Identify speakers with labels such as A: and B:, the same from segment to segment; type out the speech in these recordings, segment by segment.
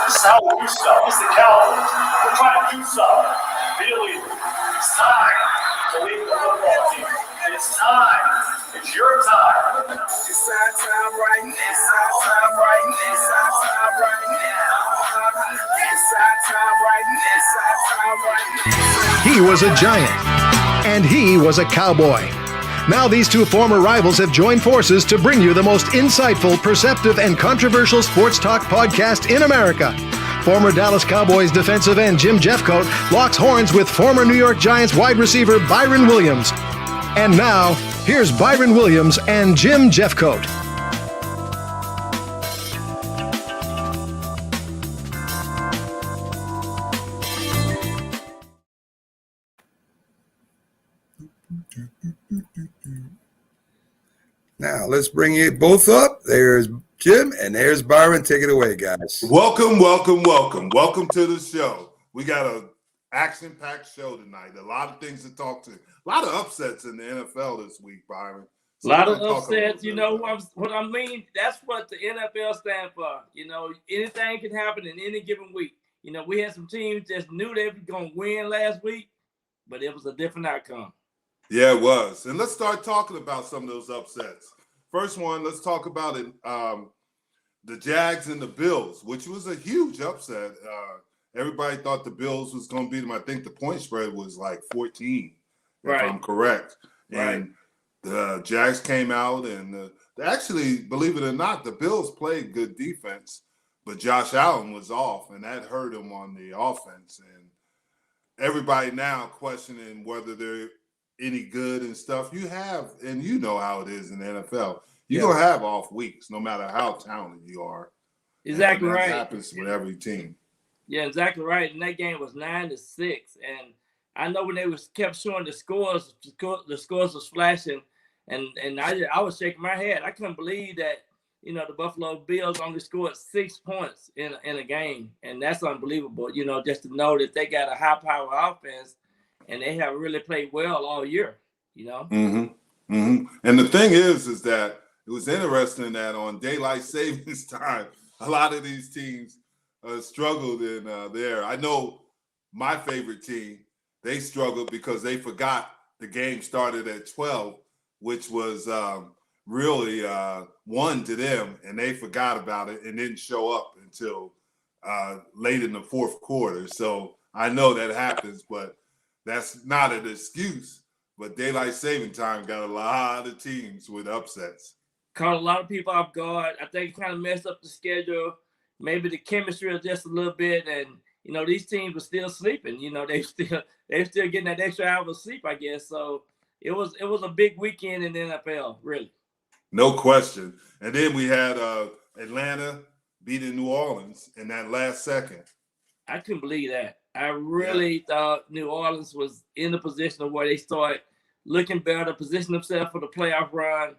A: This is how we do stuff. It's the Cowboys. We're trying to do something. Really, it's time to leave the football team. It's time. It's your time.
B: It's our time right now. It's our time right now. It's our time right now. It's our time right now. It's our time right now.
C: He was a giant, and he was a cowboy. Now these two former rivals have joined forces to bring you the most insightful, perceptive, and controversial sports talk podcast in America. Former Dallas Cowboys defensive end Jim Jeffcoat locks horns with former New York Giants wide receiver Byron Williams. And now, here's Byron Williams and Jim Jeffcoat.
D: Now, let's bring you both up. There's Jim and there's Byron. Take it away, guys.
E: Welcome, welcome, welcome. Welcome to the show. We got an action-packed show tonight. A lot of things to talk to. A lot of upsets in the NFL this week, Byron.
F: So a lot of upsets. You know what I mean? That's what the NFL stands for. You know, anything can happen in any given week. You know, we had some teams just knew they were going to win last week, but it was a different outcome.
E: Yeah, it was. And let's start talking about some of those upsets. First one, let's talk about it. The Jags and the Bills, which was a huge upset. Everybody thought the Bills was going to beat them. I think the point spread was like 14, if I'm correct.
F: Right.
E: And the Jags came out and actually, believe it or not, the Bills played good defense, but Josh Allen was off, and that hurt him on the offense. And everybody now questioning whether they're any good and stuff. You have, and you know how it is in the NFL. You're going to have off weeks, no matter how talented you are.
F: Exactly right.
E: That happens with every team.
F: Yeah, exactly right. And that game was 9-6. And I know when they kept showing the scores was flashing. And I was shaking my head. I couldn't believe that, you know, the Buffalo Bills only scored 6 points in a game. And that's unbelievable, you know, just to know that they got a high-power offense and they have really played well all year, you know.
E: Mm-hmm. Mm-hmm. And the thing is that it was interesting that on daylight savings time, a lot of these teams struggled in there. I know my favorite team, they struggled because they forgot the game started at 12, which was really 1 to them, and they forgot about it and didn't show up until late in the fourth quarter. So I know that happens, but that's not an excuse. But daylight saving time got a lot of teams with upsets.
F: Caught a lot of people off guard. I think it kind of messed up the schedule. Maybe the chemistry was just a little bit, and you know these teams were still sleeping. You know they still getting that extra hour of sleep, I guess. So it was a big weekend in the NFL, really.
E: No question. And then we had Atlanta beating New Orleans in that last second.
F: I couldn't believe that. I really thought New Orleans was in the position of where they started looking better, positioning themselves for the playoff run,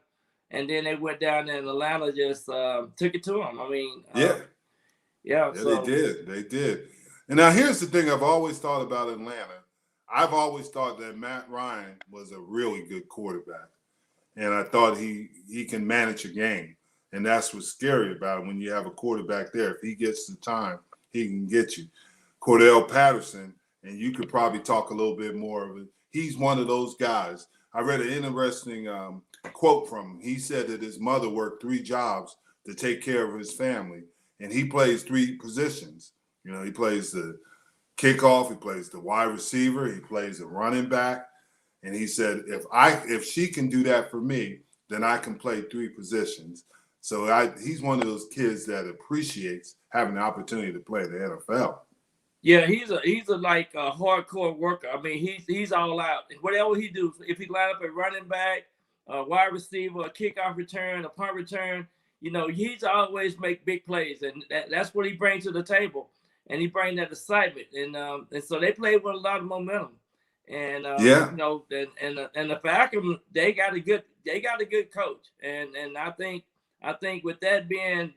F: and then they went down there and Atlanta just took it to them. I mean,
E: they did. And now here's the thing I've always thought about Atlanta. I've always thought that Matt Ryan was a really good quarterback, and I thought he can manage a game, and that's what's scary about it when you have a quarterback there. If he gets the time, he can get you. Cordell Patterson, and you could probably talk a little bit more of it. He's one of those guys. I read an interesting quote from him. He said that his mother worked 3 jobs to take care of his family, and he plays 3 positions. You know, he plays the kickoff, he plays the wide receiver, he plays the running back, and he said, if she can do that for me, then I can play 3 positions. So he's one of those kids that appreciates having the opportunity to play in the NFL.
F: Yeah, he's a like a hardcore worker. I mean, he's all out. Whatever he do, if he line up a running back, a wide receiver, a kickoff return, a punt return, you know, he's always make big plays, and that's what he brings to the table. And he brings that excitement, and so they play with a lot of momentum. And you know, and the Falcons, they got a good coach, and I think with that being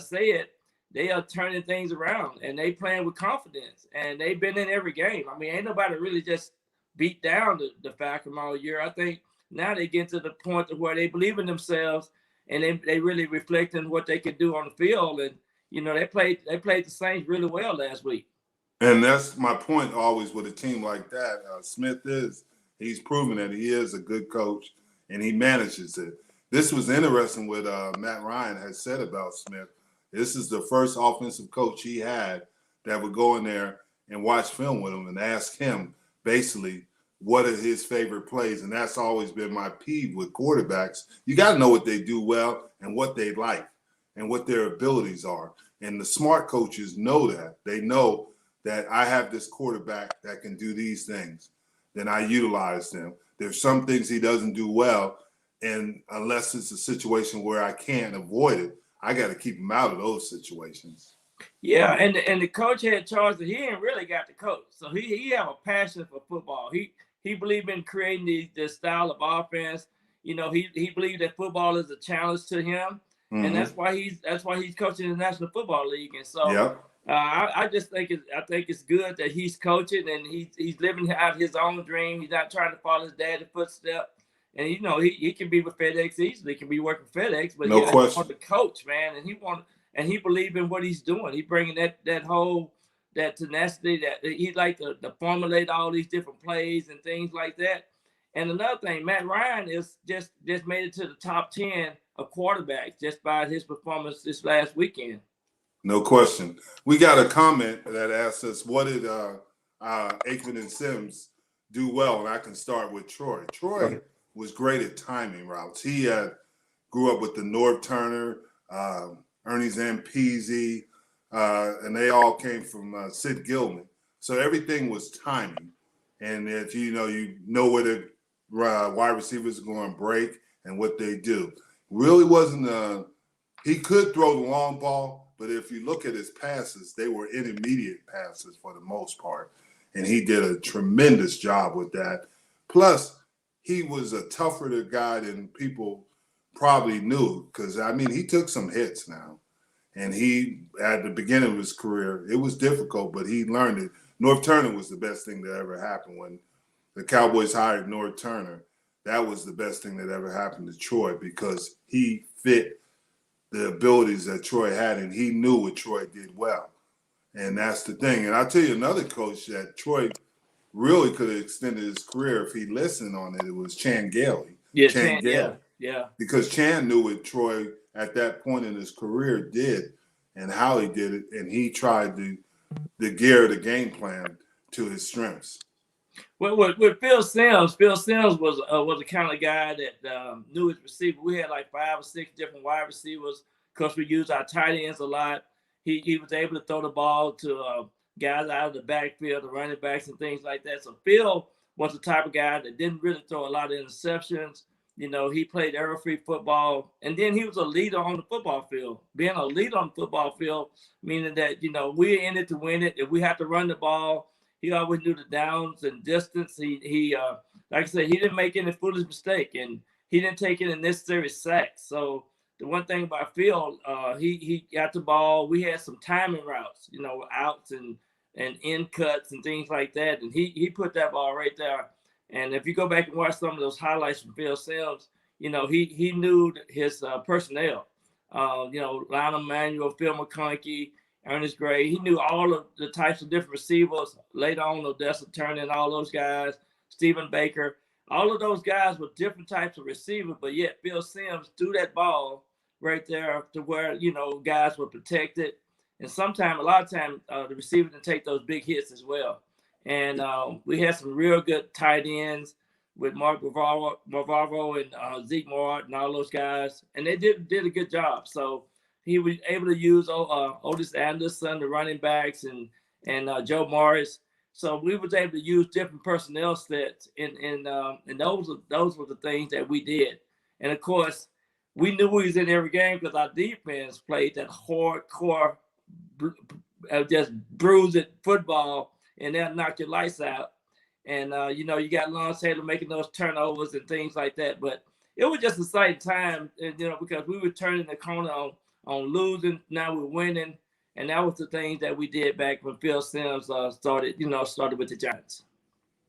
F: said, they are turning things around and they playing with confidence, and they've been in every game. I mean, ain't nobody really just beat down the Falcons all year. I think now they get to the point of where they believe in themselves and they really reflecting what they can do on the field. And You know, they played the Saints really well last week.
E: And that's my point always with a team like that. He's proven that he is a good coach and he manages it. This was interesting what Matt Ryan has said about Smith. This is the first offensive coach he had that would go in there and watch film with him and ask him basically what are his favorite plays. And that's always been my peeve with quarterbacks. You got to know what they do well and what they like and what their abilities are. And the smart coaches know that. They know that I have this quarterback that can do these things. Then I utilize them. There's some things he doesn't do well, and unless it's a situation where I can't avoid it, I got to keep him out of those situations.
F: Yeah, and the coach had charged that he ain't really got the coach, so he have a passion for football. He believed in creating this style of offense. You know, he believed that football is a challenge to him, and that's why he's coaching the National Football League. And so,
E: yep.
F: I just think it's good that he's coaching and he's living out his own dream. He's not trying to follow his dad's footsteps. And you know, he can be with FedEx easily. He can be working FedEx, but he wants to coach, man, and he believe in what he's doing. He bringing that whole tenacity that he like to formulate all these different plays and things like that. And another thing, Matt Ryan is just made it to the top 10 of quarterbacks just by his performance this last weekend.
E: No question. We got a comment that asks us, what did Aikman and Sims do well? And I can start with Troy. Troy was great at timing routes. He grew up with the Norv Turner, Ernie Zampese, and they all came from Sid Gilman. So everything was timing. And if you know where the wide receivers are going to break and what they do. Really wasn't he could throw the long ball, but if you look at his passes, they were intermediate passes for the most part. And he did a tremendous job with that. Plus, he was a tougher guy than people probably knew because, I mean, he took some hits now. And he, at the beginning of his career, it was difficult, but he learned it. Norv Turner was the best thing that ever happened. When the Cowboys hired Norv Turner, that was the best thing that ever happened to Troy because he fit the abilities that Troy had, and he knew what Troy did well. And that's the thing. And I'll tell you another coach that Troy really could have extended his career if he listened on it. It was Chan Gailey.
F: Yeah, Chan Gailey. Yeah.
E: Because Chan knew what Troy at that point in his career did and how he did it, and he tried to gear the game plan to his strengths.
F: Well, with Phil Sims was the kind of guy that knew his receiver. We had like 5 or 6 different wide receivers because we used our tight ends a lot. He was able to throw the ball to guys out of the backfield, the running backs and things like that. So Phil was the type of guy that didn't really throw a lot of interceptions. You know, he played error-free football, and then he was a leader on the football field. Being a leader on the football field, meaning that, you know, we're in it to win it. If we have to run the ball, he always knew the downs and distance. He like I said, he didn't make any foolish mistake, and he didn't take any necessary sacks. So the one thing about Phil, he got the ball. We had some timing routes, you know, outs and in cuts and things like that, and he put that ball right there. And if you go back and watch some of those highlights from Phil Sims, you know, he knew his personnel. You know, Lionel Manuel, Phil McConkey, Ernest Gray. He knew all of the types of different receivers. Later on, Odessa Turner and all those guys, Stephen Baker. All of those guys were different types of receivers, but yet Phil Sims threw that ball right there to where, you know, guys were protected. And a lot of times, the receiver can take those big hits as well. And we had some real good tight ends with Mark Bavaro and Zeke Moore and all those guys. And they did a good job. So he was able to use Otis Anderson, the running backs, and Joe Morris. So we was able to use different personnel sets, and those were the things that we did. And of course, we knew we was in every game because our defense played that hardcore, just bruising football, and they'll knock your lights out. And you know, you got Lance Taylor making those turnovers and things like that. But it was just a exciting time, you know, because we were turning the corner on losing. Now we're winning. And that was the things that we did back when Phil Sims started with the Giants.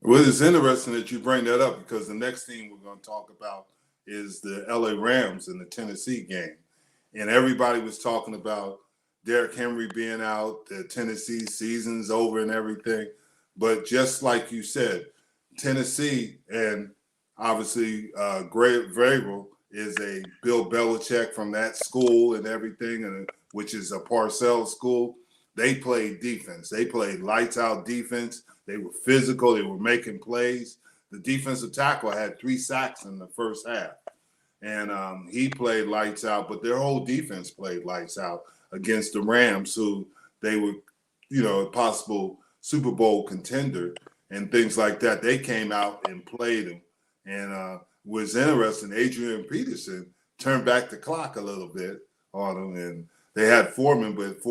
E: Well, it's interesting that you bring that up because the next thing we're going to talk about is the LA Rams and the Tennessee game. And everybody was talking about Derrick Henry being out, the Tennessee season's over and everything. But just like you said, Tennessee and obviously Vrabel is a Bill Belichick from that school and everything, and which is a Parcells school. They played defense. They played lights out defense. They were physical. They were making plays. The defensive tackle had 3 sacks in the first half. And he played lights out, but their whole defense played lights out against the Rams, who they were, a possible Super Bowl contender and things like that. They came out and played them. And was interesting, Adrian Peterson turned back the clock a little bit on them. And they had Foreman, but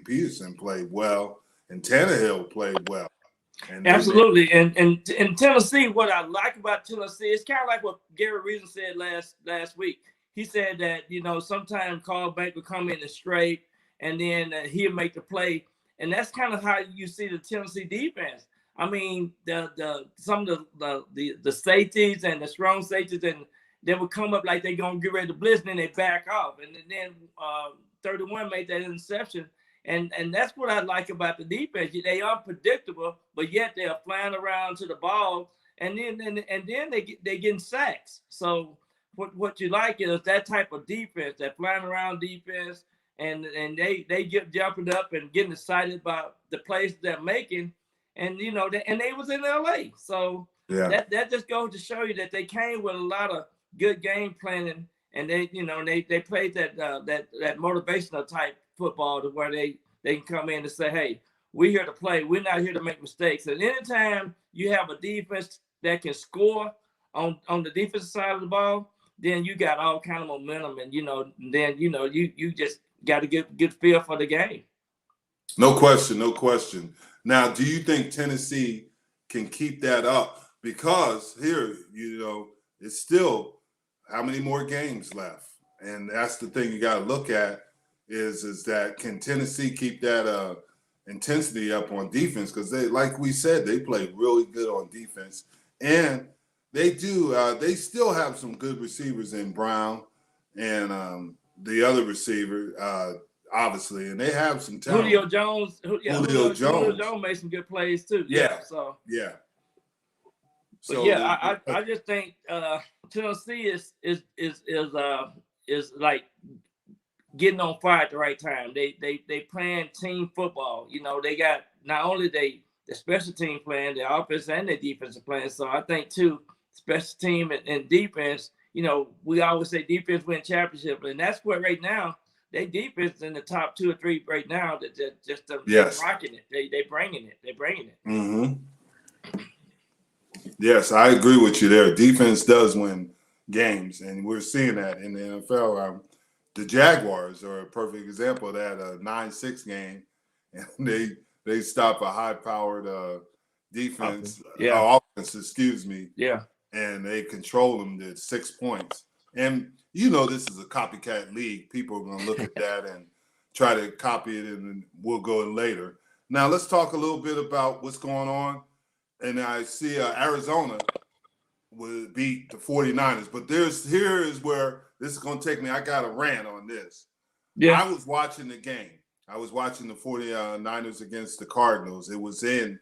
E: Peterson played well, and Tannehill played well. And
F: absolutely. And in Tennessee, what I like about Tennessee, it's kind of like what Gary Reason said last week. He said that, sometimes Carl Bank would come in and straight, and then he'll make the play. And that's kind of how you see the Tennessee defense. I mean, some of the safeties and the strong safeties, and they would come up like they're going to get ready to blitz, and then they back off. And then 31 made that interception. And that's what I like about the defense. They are unpredictable, but yet they are flying around to the ball, and then they getting sacks. So what you like is that type of defense, that flying around defense, and they get jumping up and getting excited about the plays they're making, and they was in LA. So
E: yeah.
F: that just goes to show you that they came with a lot of good game planning, and they played that motivational type football to where they can come in and say, hey, we're here to play. We're not here to make mistakes. And anytime you have a defense that can score on the defensive side of the ball, then you got all kind of momentum, and you just got to get good feel for the game.
E: No question. Now, do you think Tennessee can keep that up? Because here, it's still how many more games left, and that's the thing you got to look at. Is that can Tennessee keep that intensity up on defense? Because they, like we said, they play really good on defense, and they do. They still have some good receivers in Brown and the other receiver, obviously, and they have some talent.
F: Julio Jones made some good plays too.
E: Yeah.
F: So
E: yeah.
F: So I just think Tennessee is like getting on fire at the right time. They playing team football. They got not only the special team playing, the offense and the defense playing. So I think too, special team and defense. We always say defense win championship, and that's what right now they defense in the top 2 or 3 right now. That just rocking it. They bringing it.
E: Mm-hmm. Yes, I agree with you there. Defense does win games, and we're seeing that in the NFL. The Jaguars are a perfect example of that, a 9-6 game, and they stop a high-powered defense, offense, excuse me.
F: Yeah.
E: And they control them to 6 points. And this is a copycat league. People are going to look at that and try to copy it, and we'll go in later. Now, let's talk a little bit about what's going on. And I see Arizona will beat the 49ers, but here is where this is going to take me. I got a rant on this.
F: Yeah.
E: I was watching the game. I was watching the 49ers against the Cardinals. It was in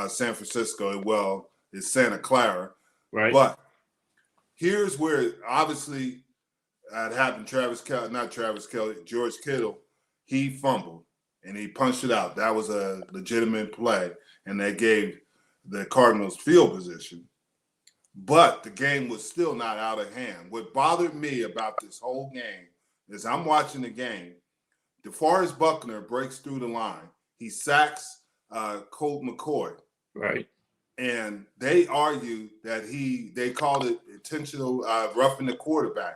E: San Francisco. Well, it's Santa Clara.
F: Right.
E: But here's where obviously it happened. George Kittle, he fumbled and he punched it out. That was a legitimate play, and they gave the Cardinals field position. But the game was still not out of hand. What bothered me about this whole game is I'm watching the game. DeForest Buckner breaks through the line. He sacks Colt McCoy.
F: Right.
E: And they argue that they called it intentional roughing the quarterback.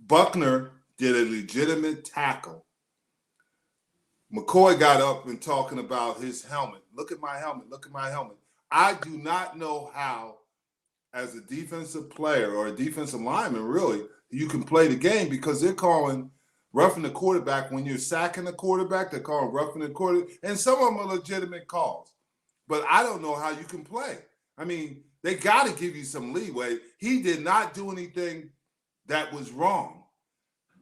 E: Buckner did a legitimate tackle. McCoy got up and talking about his helmet. Look at my helmet. Look at my helmet. I do not know how, as a defensive player or a defensive lineman, really, you can play the game, because they're calling roughing the quarterback when you're sacking the quarterback. They're calling roughing the quarterback, and some of them are legitimate calls. But I don't know how you can play. I mean, they got to give you some leeway. He did not do anything that was wrong.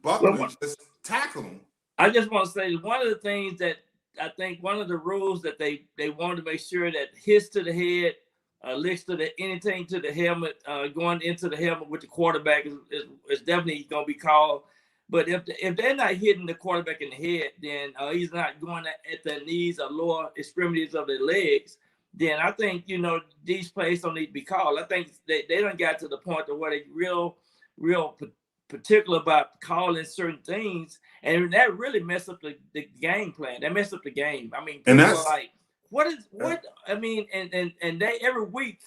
E: Buckner just tackled him.
F: I just want to say one of the things that I think one of the rules that they wanted to make sure that hits to the head, licks to the anything to the helmet, going into the helmet with the quarterback is definitely going to be called. But if they're not hitting the quarterback in the head, then he's not going at the knees or lower extremities of the legs, then I think, these plays don't need to be called. I think they don't got to the point of where they real particular about calling certain things, and that really messed up the game plan. That messed up the game. I mean, people are like, what? I mean, and they every week,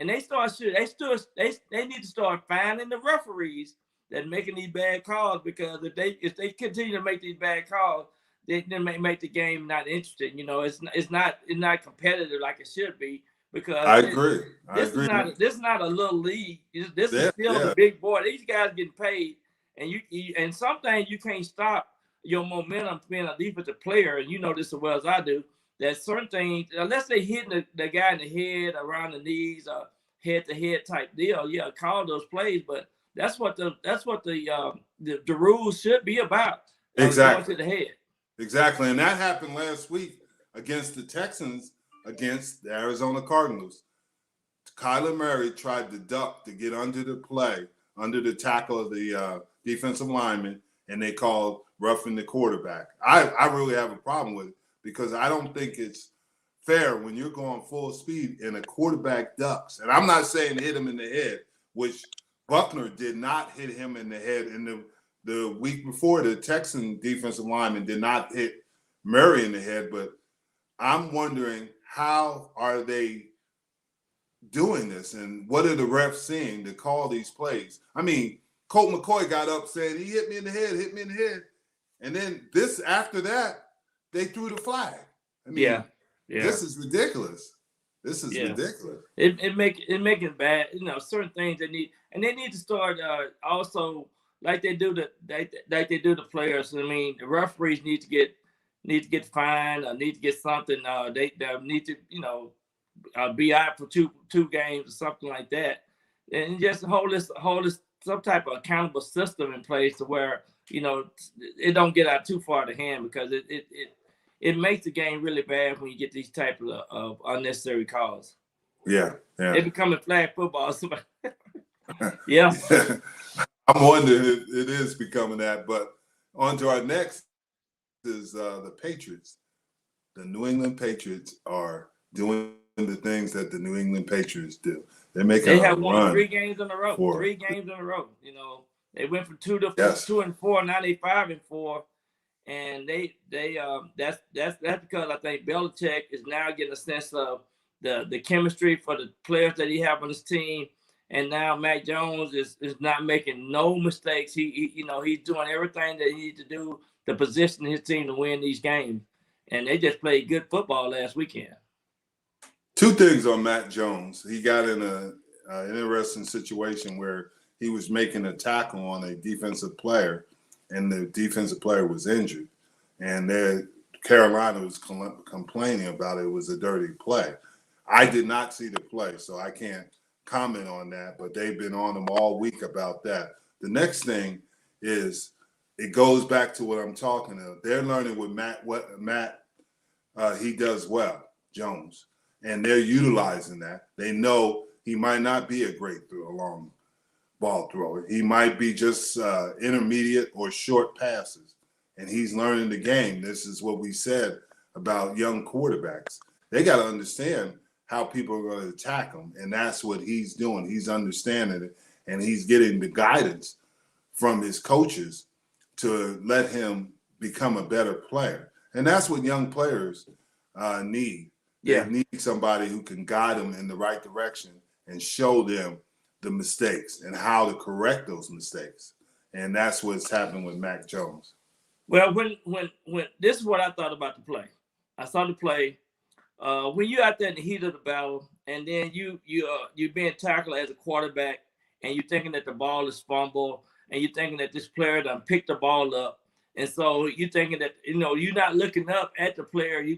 F: and they need to start finding the referees that making these bad calls, because if they continue to make these bad calls, they make the game not interesting. It's not competitive like it should be, because
E: I agree.
F: This is not a little league. This is still the big boy. These guys getting paid, and and some things you can't stop your momentum being a defensive player, and you know this as well as I do. That certain things, unless they hitting the guy in the head, around the knees, or head to head type deal, call those plays. But that's what the rules should be about.
E: Exactly.
F: To the head.
E: Exactly, and that happened last week against the Texans, against the Arizona Cardinals. Kyler Murray tried to duck to get under the tackle of the defensive lineman, and they called roughing the quarterback. I really have a problem with it, because I don't think it's fair when you're going full speed and a quarterback ducks. And I'm not saying hit him in the head, which Buckner did not hit him in the head. And the week before, the Texan defensive lineman did not hit Murray in the head. But I'm wondering, how are they doing this, and what are the refs seeing to call these plays? I mean, Colt McCoy got up saying, he hit me in the head. And then after that, they threw the flag. I mean, this is ridiculous. This is ridiculous.
F: It make it bad. Certain things they need to start also like they do the players. I mean, the referees need to get fined, or need to get something. They need to be out for two games or something like that, and just hold this some type of accountable system in place to where it don't get out too far to hand, because it makes the game really bad when you get these type of unnecessary calls.
E: Yeah.
F: They becoming flag football. Yeah.
E: I'm wondering if it is becoming that. But on to our next is the Patriots. The New England Patriots are doing the things that the New England Patriots do. They have won
F: 3 games in a row. 3 games in a row. They went from 2-4. Now they 5-4. And that's because I think Belichick is now getting a sense of the chemistry for the players that he have on his team. And now Mac Jones is not making no mistakes. He's doing everything that he needs to do to position his team to win these games. And they just played good football last weekend.
E: 2 things on Mac Jones. He got in an interesting situation where he was making a tackle on a defensive player, and the defensive player was injured. And Carolina was complaining about it was a dirty play. I did not see the play, so I can't comment on that, but they've been on him all week about that. The next thing is, it goes back to what I'm talking about. They're learning what Matt he does well, Jones, and they're utilizing that. They know he might not be a great long ball thrower. He might be just intermediate or short passes, and he's learning the game. This is what we said about young quarterbacks. They got to understand how people are going to attack him, and that's what he's doing. He's understanding it, and he's getting the guidance from his coaches to let him become a better player. And that's what young players need.
F: Yeah.
E: They need somebody who can guide them in the right direction and show them the mistakes and how to correct those mistakes. And that's what's happening with Mac Jones.
F: Well, when this is what I thought about the play. I saw the play. When you're out there in the heat of the battle, and then you're being tackled as a quarterback, and you're thinking that the ball is fumbled, and you're thinking that this player done picked the ball up, and so you're thinking that you're not looking up at the player, you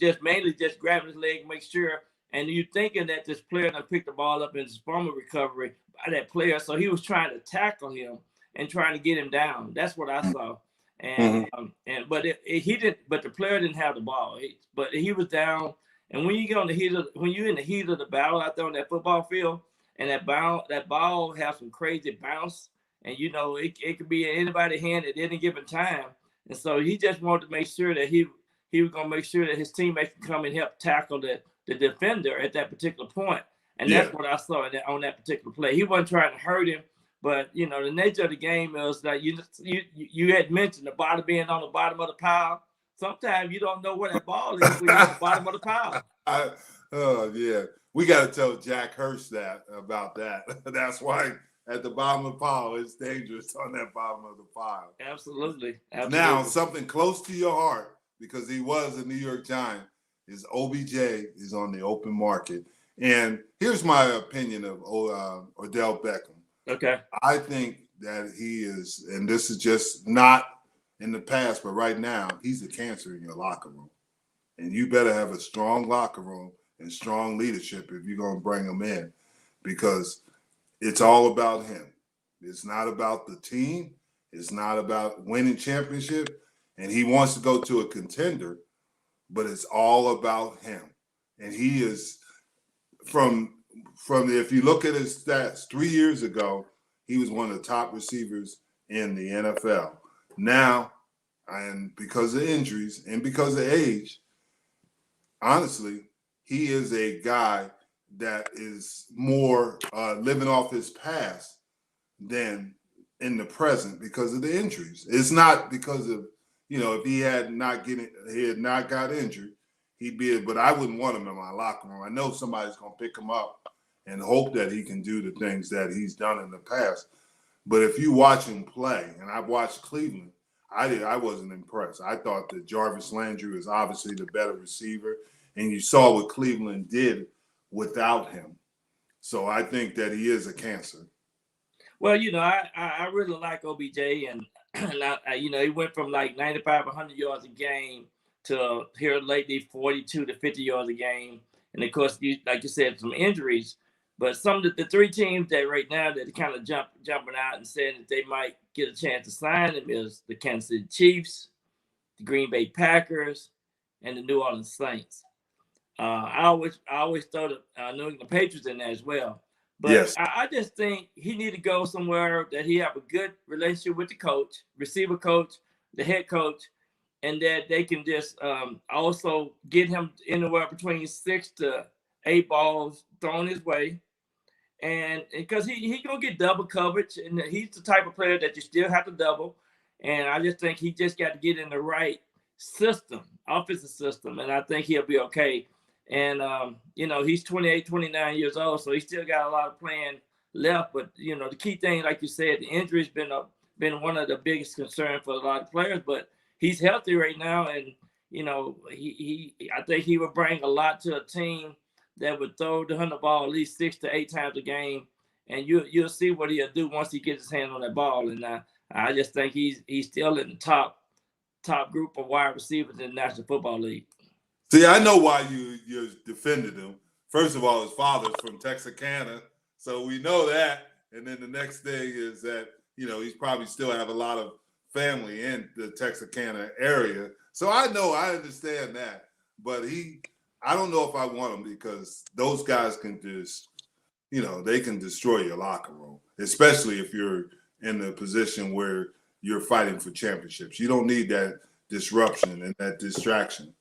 F: just mainly just grabbing his leg, make sure, and you're thinking that this player done picked the ball up in his fumble recovery by that player, so he was trying to tackle him and trying to get him down. That's what I saw. And but he didn't. But the player didn't have the ball. But he was down. And when you get on the heat of when you're in the heat of the battle out there on that football field, and that ball has some crazy bounce, and it could be in anybody's hand at any given time. And so he just wanted to make sure that he was going to make sure that his teammates can come and help tackle the defender at that particular point. And that's what I saw on that particular play. He wasn't trying to hurt him, but the nature of the game is that you had mentioned the ball being on the bottom of the pile. Sometimes you don't know where that ball is when you're at the bottom of the pile.
E: We got to tell Jack Hurst about that. That's why at the bottom of the pile, it's dangerous on that bottom of the pile.
F: Absolutely.
E: Now, something close to your heart, because he was a New York Giant, is OBJ is on the open market. And here's my opinion of Odell Beckham.
F: Okay.
E: I think that he is, and this is just not in the past, but right now, he's a cancer in your locker room. And you better have a strong locker room and strong leadership if you're going to bring him in, because it's all about him. It's not about the team. It's not about winning championship. And he wants to go to a contender, but it's all about him. And he is from if you look at his stats 3 years ago, he was one of the top receivers in the NFL. Now, and because of injuries and because of age, honestly, he is a guy that is more living off his past than in the present because of the injuries. It's not because of, if he had not got injured, he'd be it. But I wouldn't want him in my locker room. I know somebody's going to pick him up and hope that he can do the things that he's done in the past. But if you watch him play, and I've watched Cleveland, I wasn't impressed. I thought that Jarvis Landry was obviously the better receiver, and you saw what Cleveland did without him. So I think that he is a cancer.
F: Well, I really like OBJ, and he went from like 95, 100 yards a game to here lately 42 to 50 yards a game. And of course, like you said, some injuries. But some of the three teams that right now that are kind of jumping out and saying that they might get a chance to sign him is the Kansas City Chiefs, the Green Bay Packers, and the New Orleans Saints. I always throw the New England Patriots in there as well. But yes. I just think he need to go somewhere that he have a good relationship with the coach, receiver coach, the head coach, and that they can just also get him anywhere between 6 to 8 balls thrown his way. And because he gonna get double coverage, and he's the type of player that you still have to double. And I just think he just got to get in the right system, offensive system, and I think he'll be okay. And he's 28, 29 years old, so he still got a lot of playing left. But the key thing, like you said, the injury's been one of the biggest concerns for a lot of players. But he's healthy right now, and I think he would bring a lot to a team that would throw the 100 ball at least 6 to 8 times a game, and you'll see what he'll do once he gets his hand on that ball. And I just think he's still in the top group of wide receivers in the National Football League.
E: See, I know why you defended him. First of all, his father's from Texarkana, so we know that. And then the next thing is that he's probably still have a lot of family in the Texarkana area. So I understand that, but I don't know if I want him, because those guys can they can destroy your locker room, especially if you're in the position where you're fighting for championships. You don't need that disruption and that distraction.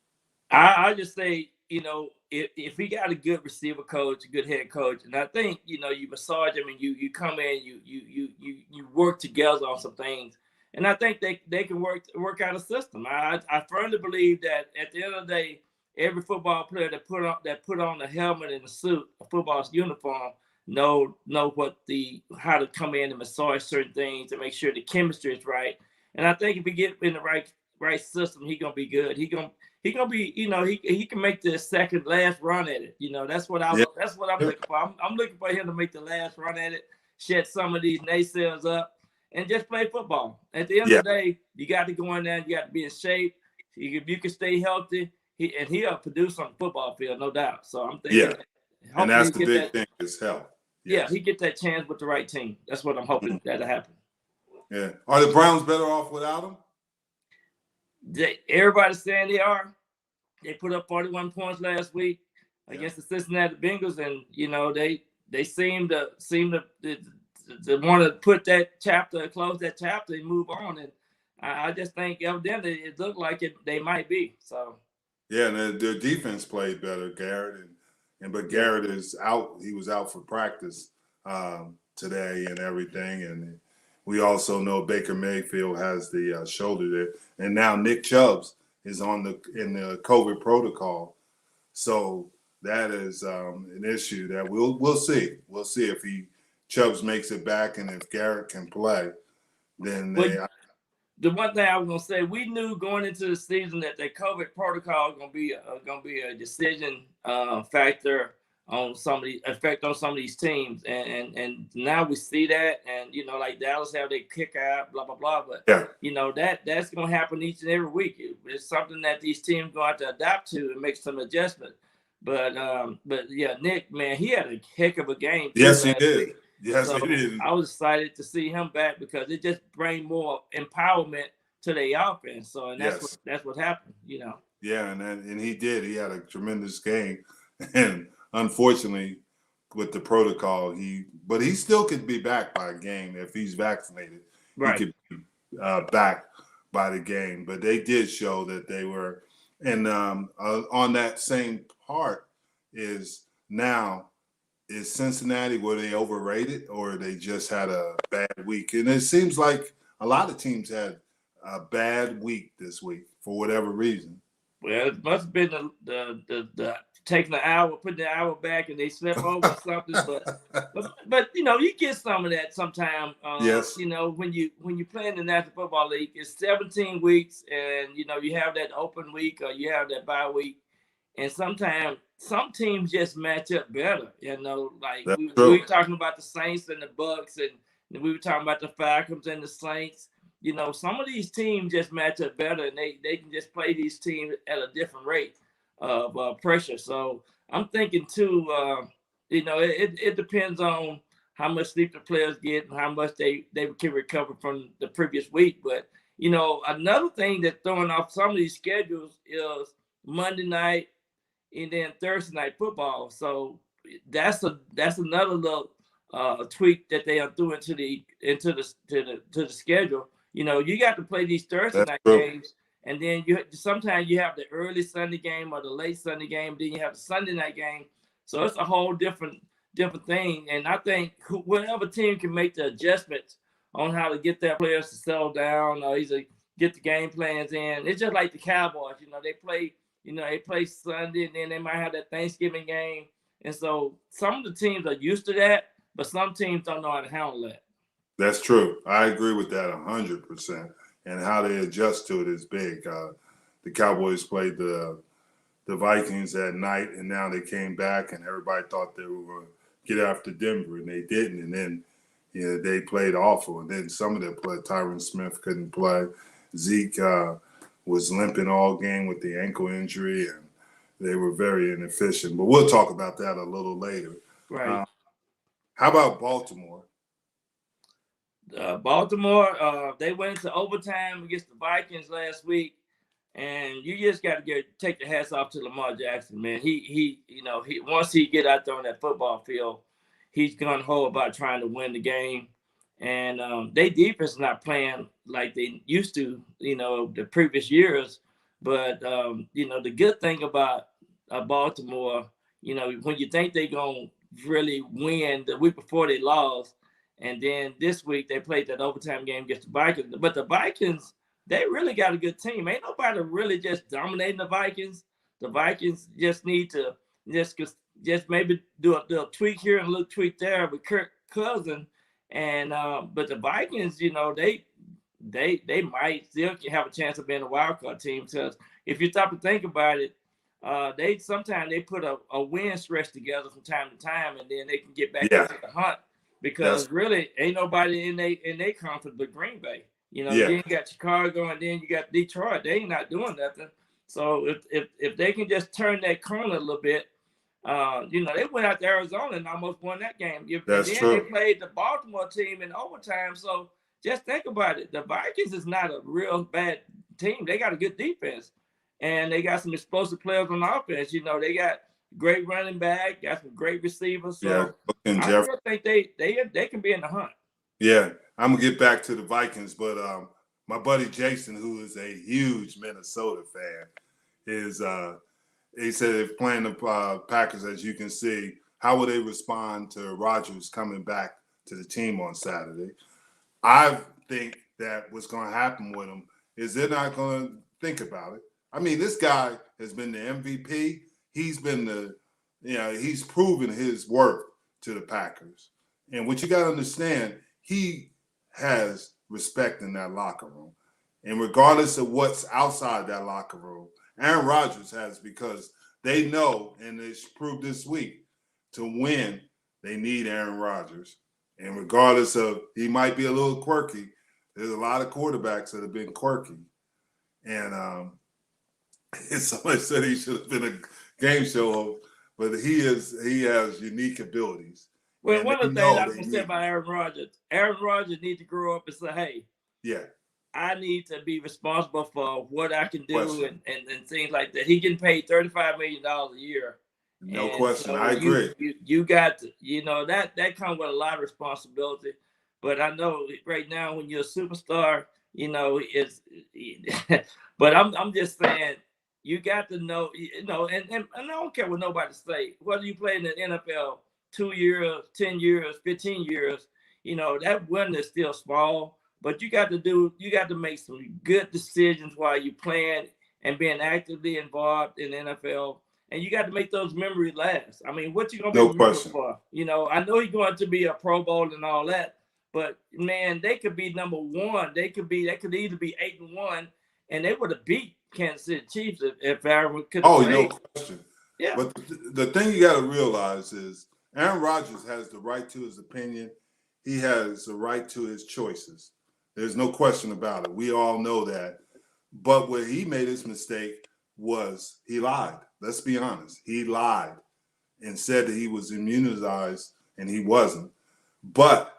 F: I just say, if he got a good receiver coach, a good head coach, and I think, you massage him and you come in, you work together on some things. And I think they can work out a system. I firmly believe that at the end of the day, every football player that put on a helmet and a suit, a football uniform, know how to come in and massage certain things to make sure the chemistry is right. And I think if he get in the right system, he gonna be good. He gonna be, he can make the second last run at it. That's what I'm looking for. I'm looking for him to make the last run at it, shed some of these naysayers up, and just play football. At the end of the day, you got to go in there. You got to be in shape. If you can stay healthy, he'll produce on the football field, no doubt. So I'm thinking,
E: and that's the big thing is health.
F: Yes. Yeah, he get that chance with the right team. That's what I'm hoping that'll happen.
E: Yeah. Are the Browns better off without him?
F: everybody's saying they are. They put up 41 points last week against the Cincinnati Bengals, and they seem to want to put that chapter, close that chapter, and move on. And I just think evidently it looked like they might be. So
E: yeah, and their defense played better, Garrett, but Garrett is out. He was out for practice today and everything, and we also know Baker Mayfield has the shoulder there, and now Nick Chubbs is in the COVID protocol. So that is an issue that we'll see. We'll see if Chubbs makes it back, and if Garrett can play, then
F: the one thing I was gonna say, we knew going into the season that the COVID protocol gonna be a decision factor on some of these teams, and now we see that, and like Dallas have their kick out, blah blah blah, but that's gonna happen each and every week. It's something that these teams gonna have to adapt to and make some adjustment. But yeah, Nick, man, he had a heck of a game.
E: Yes, he did.
F: Week.
E: Yes,
F: so
E: he did.
F: I was excited to see him back because it just brings more empowerment to the offense. So and that's what happened,
E: Yeah, and he did. He had a tremendous game, and unfortunately, with the protocol, he still could be back by a game if he's vaccinated.
F: Right.
E: He could be back by the game. But they did show that they were, and on that same part is Cincinnati, were they overrated or they just had a bad week? And it seems like a lot of teams had a bad week this week for whatever reason.
F: Well, it must have been the taking the hour, putting the hour back, and they slept over something. But you get some of that sometime.
E: Yes.
F: When you play in the National Football League, it's 17 weeks, and you have that open week or you have that bye week, and sometimes some teams just match up better. Like we were talking about the Saints and the Bucks, and we were talking about the Falcons and the Saints. Some of these teams just match up better, and they can just play these teams at a different rate of pressure. So I'm thinking too, it depends on how much sleep the players get and how much they can recover from the previous week. But another thing that's throwing off some of these schedules is Monday night and then Thursday night football. So that's another little tweak that they are doing to the schedule. You got to play these Thursday night games, and then sometimes you have the early Sunday game or the late Sunday game, then you have the Sunday night game. So it's a whole different thing. And I think whatever team can make the adjustments on how to get their players to settle down or either get the game plans in. It's just like the Cowboys. They play Sunday, and then they might have that Thanksgiving game. And so some of the teams are used to that, but some teams don't know how to handle that.
E: That's true. I agree with that 100%. And how they adjust to it is big. The Cowboys played the Vikings at night, and now they came back, and everybody thought they were going to get after Denver, and they didn't. And then they played awful. And then some of them played. Tyron Smith couldn't play. Zeke was limping all game with the ankle injury, and they were very inefficient. But we'll talk about that a little later.
F: Right.
E: How about Baltimore?
F: Baltimore, they went into overtime against the Vikings last week, and you just got to take the hats off to Lamar Jackson, man. He once he get out there on that football field, he's gung ho about trying to win the game, and their defense is not playing like they used to, the previous years. But the good thing about Baltimore, when you think they're gonna really win, the week before they lost. And then this week they played that overtime game against the Vikings. But the Vikings, they really got a good team. Ain't nobody really just dominating the Vikings. The Vikings just need to just maybe do a tweak here and a little tweak there with Kirk Cousins. And but the Vikings, they might still have a chance of being a wild card team. Because if you stop to think about it, sometimes they put a win stretch together from time to time, and then they can get back into the hunt. Because really ain't nobody in they conference but Green Bay. Then you got Chicago, and then you got Detroit. They ain't not doing nothing. So if they can just turn that corner a little bit, they went out to Arizona and almost won that game.
E: That's true.
F: They played the Baltimore team in overtime. So just think about it. The Vikings is not a real bad team. They got a good defense, and they got some explosive players on offense. You know, they got great running back, got some great receivers. So
E: and
F: I still think they can be in the hunt.
E: Yeah, I'm gonna get back to the Vikings, but my buddy Jason, who is a huge Minnesota fan, is he said if playing the Packers, as you can see, how will they respond to Rodgers coming back to the team on Saturday? I think that what's going to happen with them is they're not going to think about it. I mean, this guy has been the MVP. He's been he's proven his worth to the Packers. And what you got to understand, he has respect in that locker room. And regardless of what's outside that locker room, Aaron Rodgers has, because they know, and it's proved this week, to win, they need Aaron Rodgers. And regardless of, he might be a little quirky, there's a lot of quarterbacks that have been quirky. And somebody said he should have been a game show host, but he has unique abilities.
F: Well, one of the things I can say about Aaron Rodgers needs to grow up and say, hey, I need to be responsible for what I can do and things like that. He getting paid $35 million a year.
E: No question. So I agree.
F: You got to, that comes with a lot of responsibility. But I know right now when you're a superstar, it's but I'm just saying you got to know, and I don't care what nobody say, whether you play in the NFL 2 years, 10 years, 15 years, that win is still small. But you got to make some good decisions while you're playing and being actively involved in the NFL. And you got to make those memories last. I mean, what you going to be remembered for? I know he's going to be a Pro Bowl and all that, but man, they could be number one. They could either be 8-1, and they would have beat Kansas City Chiefs if Aaron could have played.
E: No question.
F: Yeah.
E: But the thing you got to realize is Aaron Rodgers has the right to his opinion. He has the right to his choices. There's no question about it. We all know that. But where he made his mistake was he lied. Let's be honest. He lied and said that he was immunized, and he wasn't. But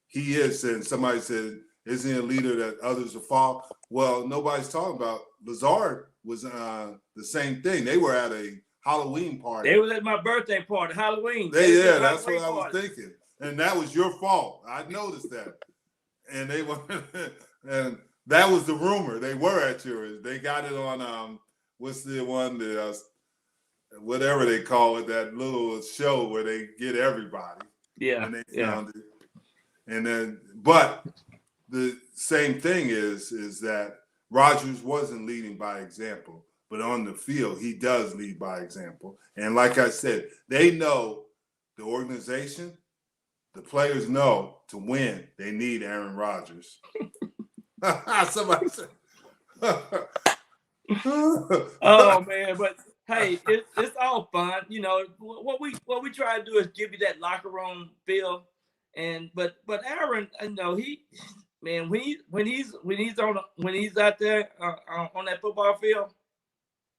E: he is, and somebody said, isn't he a leader that others will follow? Well, nobody's talking about. Lazard was the same thing. They were at a Halloween party.
F: They was at my birthday party, Halloween.
E: That's what I was thinking. And that was your fault. I noticed that. And they were, and that was the rumor. They were at yours. They got it on what's the one that whatever they call it, that little show where they get everybody.
F: Yeah.
E: And they found it. And then, but the same thing is that Rodgers wasn't leading by example, but on the field he does lead by example. And like I said, they know, the organization, the players know, to win, they need Aaron Rodgers. Somebody said.
F: Oh man, but hey, it's all fun. What we try to do is give you that locker room feel. And but Aaron, when he's out there on that football field,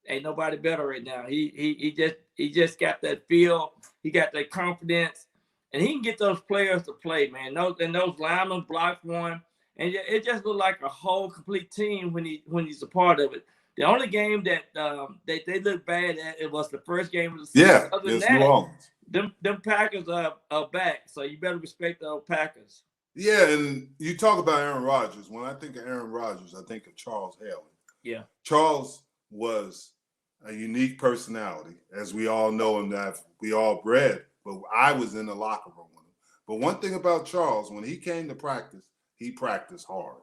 F: ain't nobody better right now. He just got that feel. He got that confidence. And he can get those players to play, man. Those linemen block for him, and it just looked like a whole complete team when he's a part of it. The only game that they look bad at, it was the first game of the season.
E: Yeah,
F: other than
E: it's
F: that,
E: New Orleans.
F: Them Packers are back, so you better respect the old Packers.
E: Yeah, and you talk about Aaron Rodgers. When I think of Aaron Rodgers, I think of Charles Haley.
F: Yeah,
E: Charles was a unique personality, as we all know, and that we all bred. But I was in the locker room with him. But one thing about Charles, when he came to practice, he practiced hard.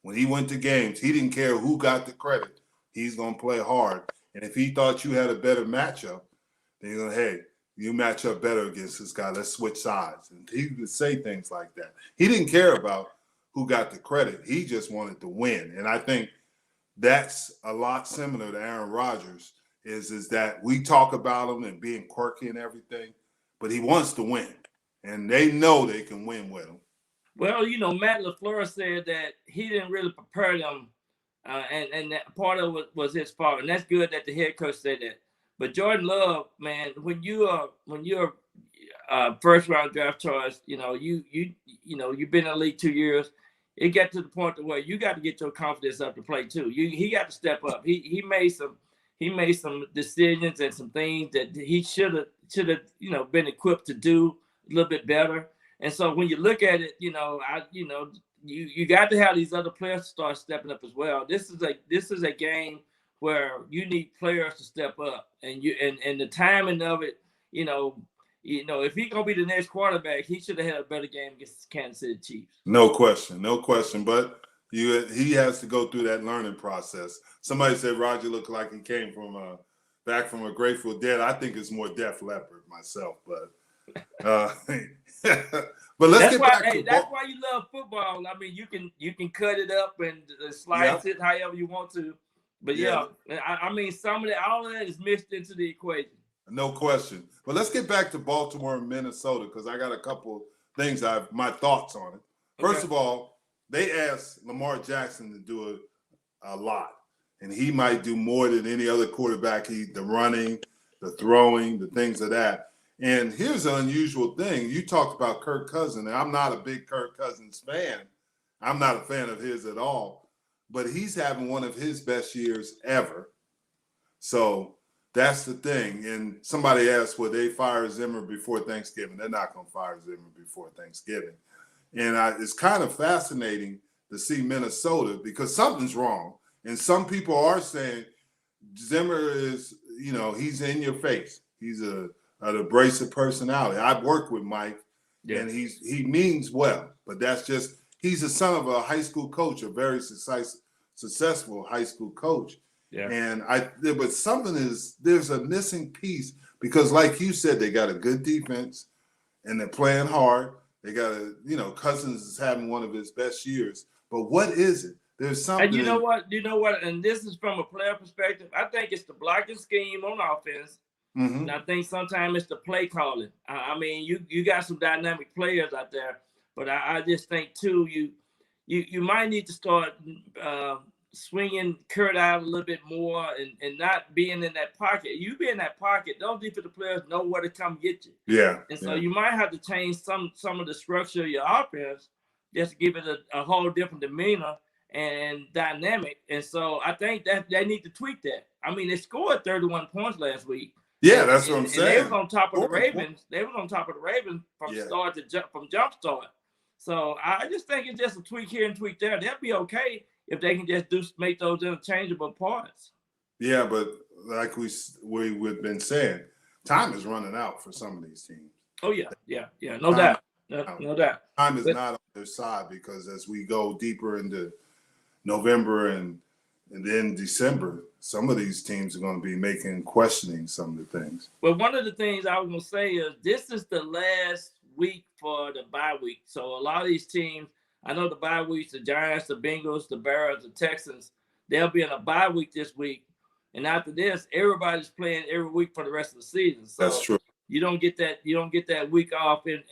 E: When he went to games, he didn't care who got the credit. He's going to play hard. And if he thought you had a better matchup, then he's going to, hey, you match up better against this guy. Let's switch sides. And he would say things like that. He didn't care about who got the credit. He just wanted to win. And I think that's a lot similar to Aaron Rodgers, is that we talk about him and being quirky and everything, but he wants to win, and they know they can win with him.
F: Well, Matt LaFleur said that he didn't really prepare them, and that part of it was his fault, and that's good that the head coach said that. But Jordan Love, man, when you're first round draft choice, you've been in the league 2 years. it got to the point where you got to get your confidence up to play too. He got to step up. He made some decisions and some things that he should have been equipped to do a little bit better. And so when you look at it, you got to have these other players start stepping up as well. This is a game where you need players to step up, and the timing of it, if he's gonna be the next quarterback, he should have had a better game against the Kansas City Chiefs.
E: No question. But he has to go through that learning process. Somebody said Roger looked like he came from back from a Grateful Dead. I think it's more Def Leppard myself, but but let's
F: that's why you love football. I mean, you can cut it up and slice it however you want to. But I mean, all of that is mixed into the equation.
E: No question. But let's get back to Baltimore and Minnesota, because I got a couple things my thoughts on it. First of all, they asked Lamar Jackson to do a lot, and he might do more than any other quarterback. The running, the throwing, the things of that. And here's an unusual thing. You talked about Kirk Cousins, and I'm not a big Kirk Cousins fan. I'm not a fan of his at all, but he's having one of his best years ever. So that's the thing. And somebody asked, will they fire Zimmer before Thanksgiving? They're not going to fire Zimmer before Thanksgiving. And it's kind of fascinating to see Minnesota, because something's wrong. And some people are saying Zimmer is, he's in your face. He's an abrasive personality. I've worked with Mike, and he means well, but he's the son of a high school coach, a very successful high school coach. Yeah. And but there's a missing piece, because like you said, they got a good defense and they're playing hard. They got Cousins is having one of his best years, but what is it? There's something.
F: And you know what? And this is from a player perspective. I think it's the blocking scheme on offense. Mm-hmm. And I think sometimes it's the play calling. I mean, you got some dynamic players out there, but I just think too, you might need to start swinging Kurt out a little bit more and not being in that pocket. You be in that pocket, those defensive players know where to come get you. Yeah. And so you might have to change some of the structure of your offense just to give it a whole different demeanor and dynamic. And so I think that they need to tweak that. I mean, they scored 31 points last week.
E: Yeah, that's what I'm saying.
F: And they was on top of the Ravens. They was on top of the Ravens from jump start. So I just think it's just a tweak here and tweak there. They'll be okay if they can just make those interchangeable parts. Yeah, but like we've been saying, time is running out for some of these teams. Oh yeah, no doubt. No doubt.
E: Time is not on their side, because as we go deeper into November and then December, some of these teams are going to be questioning some of the things.
F: Well, one of the things I was going to say is this is the last week for the bye week. So a lot of these teams, I know the bye weeks, the Giants, the Bengals, the Bears, the Texans, they'll be in a bye week this week. And after this, everybody's playing every week for the rest of the season. So
E: that's true.
F: You don't get that week off. And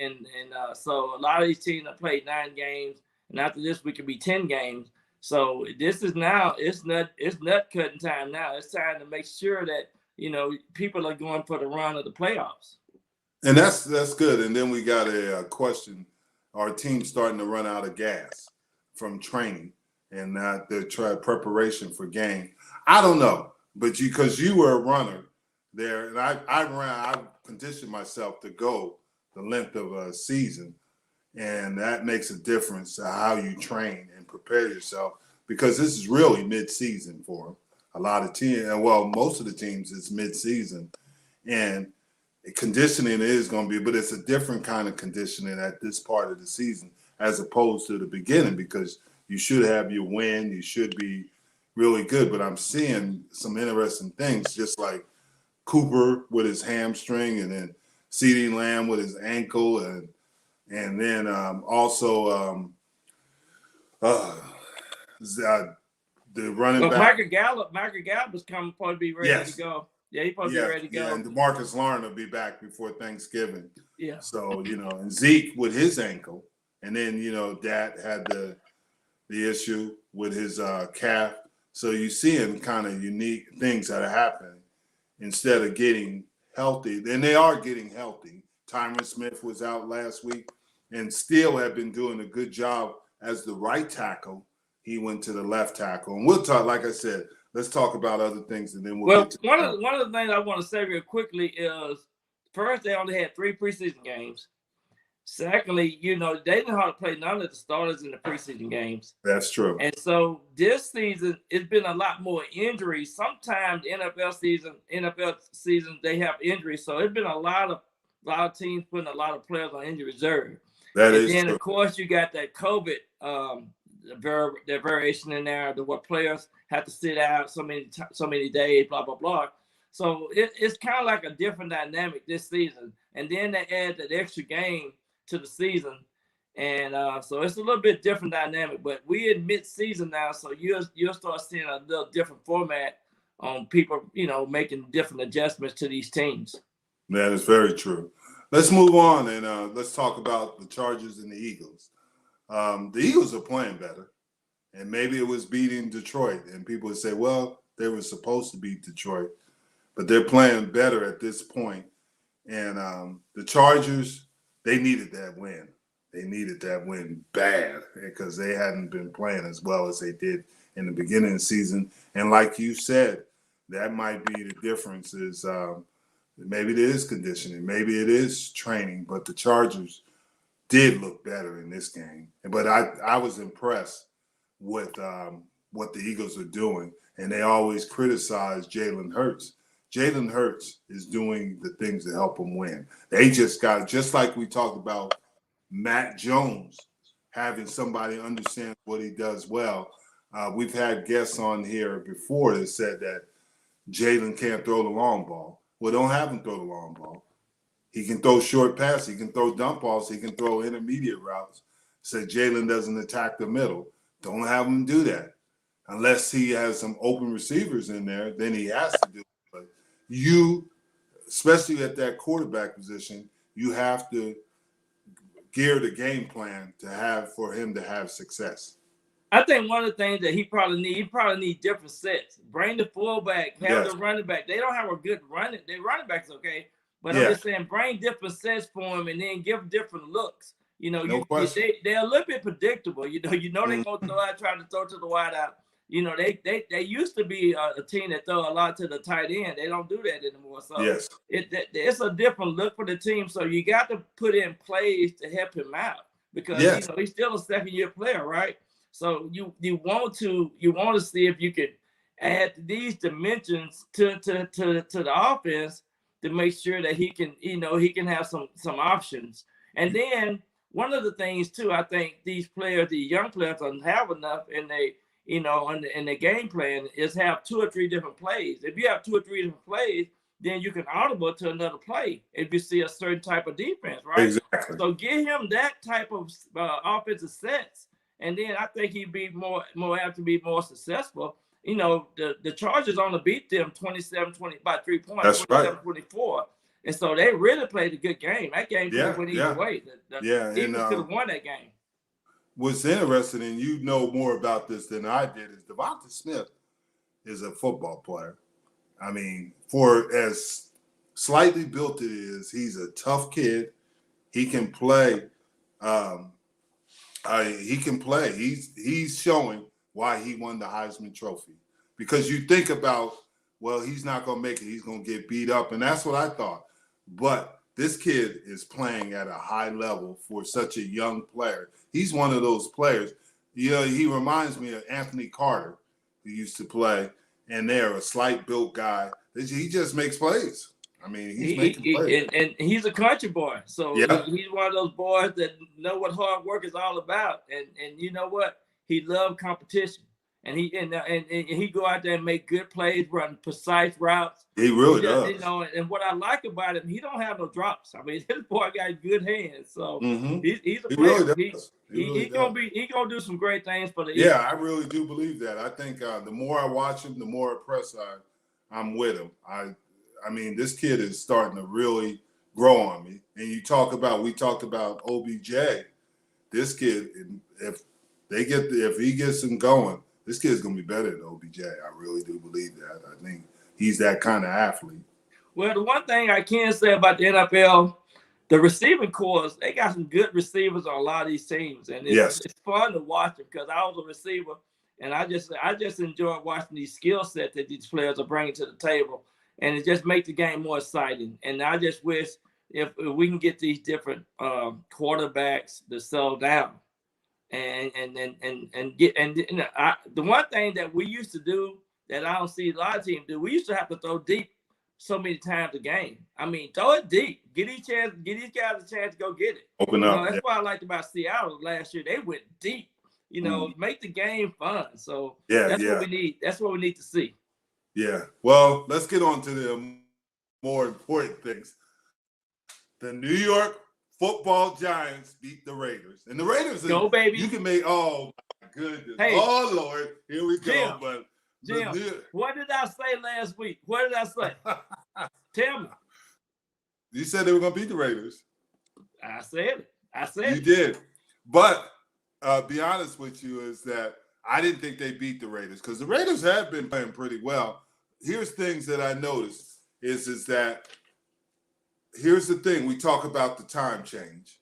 F: so a lot of these teams have played 9 games. And after this week, it'll be 10 games. So this is now, it's nut cutting time now. It's time to make sure that, people are going for the run of the playoffs.
E: And that's good. And then we got a question. Our team's starting to run out of gas from training and not their preparation for game. I don't know, but because you were a runner there, and I conditioned myself to go the length of a season, and that makes a difference to how you train and prepare yourself, because this is really mid-season for them. A lot of teams, well, most of the teams, it's mid-season, and conditioning is going to be, but it's a different kind of conditioning at this part of the season as opposed to the beginning, because you should have your win, you should be really good. But I'm seeing some interesting things, just like Cooper with his hamstring, and then CeeDee Lamb with his ankle, and then also the running back.
F: Michael Gallup is coming, probably be ready to go. Yeah, he's probably ready to go.
E: Yeah, and DeMarcus Lawrence will be back before Thanksgiving. Yeah. So, and Zeke with his ankle. And then, Dad had the issue with his calf. So you're seeing kind of unique things that are happening instead of getting healthy. And they are getting healthy. Tyron Smith was out last week and still have been doing a good job as the right tackle, he went to the left tackle. And we'll talk, like I said, let's talk about other things, and then we'll get to
F: one of the things I want to say real quickly is, first, they only had 3 preseason games. Secondly, they didn't know how to play none of the starters in the preseason games.
E: That's true.
F: And so this season, it's been a lot more injuries. Sometimes NFL season, they have injuries. So it's been a lot of teams putting a lot of players on injury reserve.
E: That is
F: then,
E: true.
F: Of course, you got that COVID the variation in there, what players have to sit out so many days, blah, blah, blah. So it's kind of like a different dynamic this season. And then they add that extra game to the season. And so it's a little bit different dynamic. But we in mid-season now, so you'll start seeing a little different format on people, making different adjustments to these teams.
E: That is very true. Let's move on and let's talk about the Chargers and the Eagles. The Eagles are playing better, and maybe it was beating Detroit. And people would say, well, they were supposed to beat Detroit, but they're playing better at this point. And the Chargers, they needed that win. They needed that win bad because they hadn't been playing as well as they did in the beginning of the season. And like you said, that might be the difference is maybe it is conditioning, maybe it is training, but the Chargers did look better in this game. But I was impressed with what the Eagles are doing, and they always criticize Jalen Hurts. Jalen Hurts is doing the things that help them win. They just like we talked about Matt Jones, having somebody understand what he does well. We've had guests on here before that said that Jalen can't throw the long ball. Well, don't have him throw the long ball. He can throw short passes. He can throw dump balls. He can throw intermediate routes. Said Jalen doesn't attack the middle. Don't have him do that. Unless he has some open receivers in there, then he has to do it. But you, especially at that quarterback position, you have to gear the game plan for him to have success.
F: I think one of the things that he probably need different sets. Bring the fullback, have the running back. They don't have a good running. Their running back's okay, but I'm just saying bring different sets for him and then give different looks. They're a little bit predictable. They're gonna throw out, trying to throw to the wide out. They used to be a team that throw a lot to the tight end. They don't do that anymore. So it's a different look for the team. So you got to put in plays to help him out because he's still a second-year player, right? So you want to see if you could add these dimensions to the offense to make sure that he can have some options. And then one of the things too, I think these young players don't have enough in the game plan is have 2 or 3 different plays. If you have 2 or 3 different plays, then you can audible to another play if you see a certain type of defense, right?
E: Exactly.
F: So give him that type of offensive sets. And then I think he'd be more apt to be more successful. The Chargers only beat them 27-20 by 3 points.
E: That's right.
F: 27-24. And so they really played a good game. That game went either way. The Eagles could have won that game.
E: What's interesting, and you know more about this than I did, is Devonta Smith is a football player. I mean, for as slightly built it is, he's a tough kid. He can play. He can play. He's showing why he won the Heisman Trophy. Because you think about, well, he's not going to make it. He's going to get beat up. And that's what I thought. But this kid is playing at a high level for such a young player. He's one of those players. He reminds me of Anthony Carter, who used to play. And they're a slight built guy. He just makes plays. I mean, he's making plays.
F: And he's a country boy. So he's one of those boys that know what hard work is all about. And you know what? He loved competition. And he go out there and make good plays, run precise routes.
E: He really does.
F: And what I like about him, he don't have no drops. I mean, this boy got good hands. So he's a player. He gonna do some great things for the Eagles.
E: Yeah, I really do believe that. I think the more I watch him, the more impressed I'm with him. I mean, this kid is starting to really grow on me. And we talked about OBJ. This kid, if he gets him going, this kid's gonna be better than OBJ. I really do believe that. I think he's that kind of athlete.
F: Well, the one thing I can say about the NFL, the receiving corps, they got some good receivers on a lot of these teams, and it's fun to watch them because I was a receiver, and I just enjoy watching these skill sets that these players are bringing to the table, and it just makes the game more exciting. And I just wish if we can get these different quarterbacks to settle down, and get the one thing that we used to do that I don't see a lot of teams do, we used to have to throw deep so many times a game. I mean, throw it deep. Get these guys a chance to go get it.
E: Open up.
F: That's what I liked about Seattle last year. They went deep. Make the game fun. So that's what we need. That's what we need to see.
E: Yeah. Well, let's get on to the more important things. The New York Football Giants beat the Raiders, and the Raiders.
F: Go, baby.
E: You can make. Oh my goodness.
F: Hey,
E: oh Lord. Here we go.
F: Jim,
E: but
F: Jim, what did I say last week? What did I say? Tell me.
E: You said they were going to beat the Raiders.
F: I said it.
E: You did. But be honest with you is that I didn't think they beat the Raiders because the Raiders have been playing pretty well. Here's things that I noticed is that here's the thing. We talk about the time change.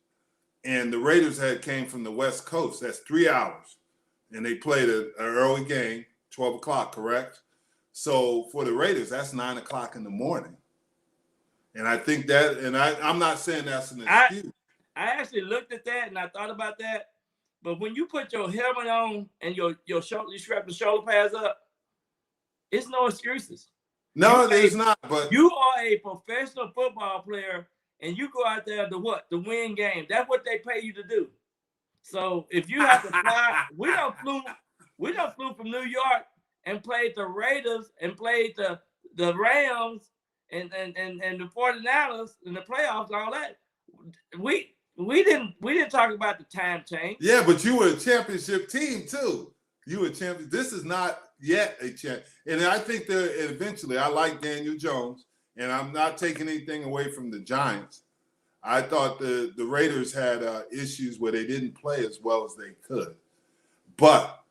E: And the Raiders came from the West Coast. That's 3 hours. And they played an early game, 12 o'clock, correct? So for the Raiders, that's 9 o'clock in the morning. And I think that, and I'm not saying that's an excuse.
F: I actually looked at that and I thought about that. But when you put your helmet on and your shoulder, you strap the shoulder pads up, it's no excuses.
E: No, there's not. But
F: you are a professional football player and you go out there to win games. That's what they pay you to do. So if you have to fly, we don't flew from New York and played the Raiders and played the Rams and the 49ers in the playoffs, all that. We didn't talk about the time change.
E: Yeah, but you were a championship team too. You were champion. This is not yet a champ. And I think that eventually, I like Daniel Jones, and I'm not taking anything away from the Giants. I thought the Raiders had issues where they didn't play as well as they could. But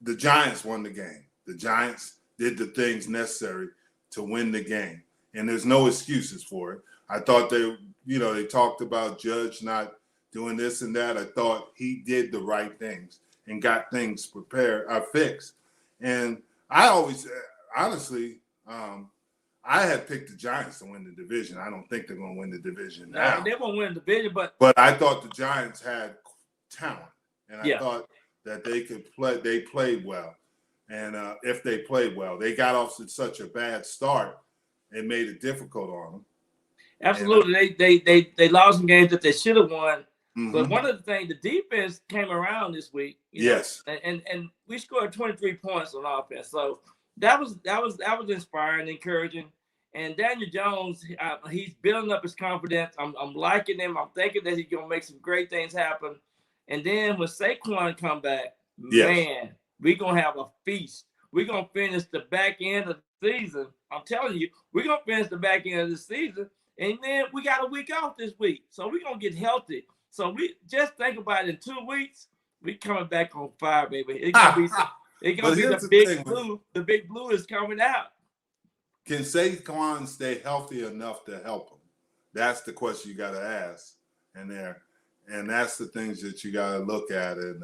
E: the Giants won the game. The Giants did the things necessary to win the game. And there's no excuses for it. I thought they talked about Judge not doing this and that. I thought he did the right things and got things fixed. And I always, honestly, I had picked the Giants to win the division. I don't think they're going to win the division now.
F: No, they won't win the division, but
E: I thought the Giants had talent, and I thought that they could play. They played well, and if they played well, they got off to such a bad start, it made it difficult on them.
F: Absolutely, and, they lost some games that they should have won. Mm-hmm. But one of the things, the defense came around this week.
E: Yes,
F: and we scored 23 points on offense, so. That was inspiring, encouraging, and Daniel Jones, he's building up his confidence. I'm liking him. I'm thinking that he's gonna make some great things happen. And then when Saquon come back, man, we're gonna have a feast. We're gonna finish the back end of the season. I'm telling you, we're gonna finish the back end of the season, and then we got a week off this week, so we're gonna get healthy. So we just think about it. In 2 weeks, we coming back on fire, baby. It's gonna be. It's going to be the big blue. The big blue is coming out.
E: Can Saquon stay healthy enough to help him? That's the question you got to ask. And that's the things that you got to look at. And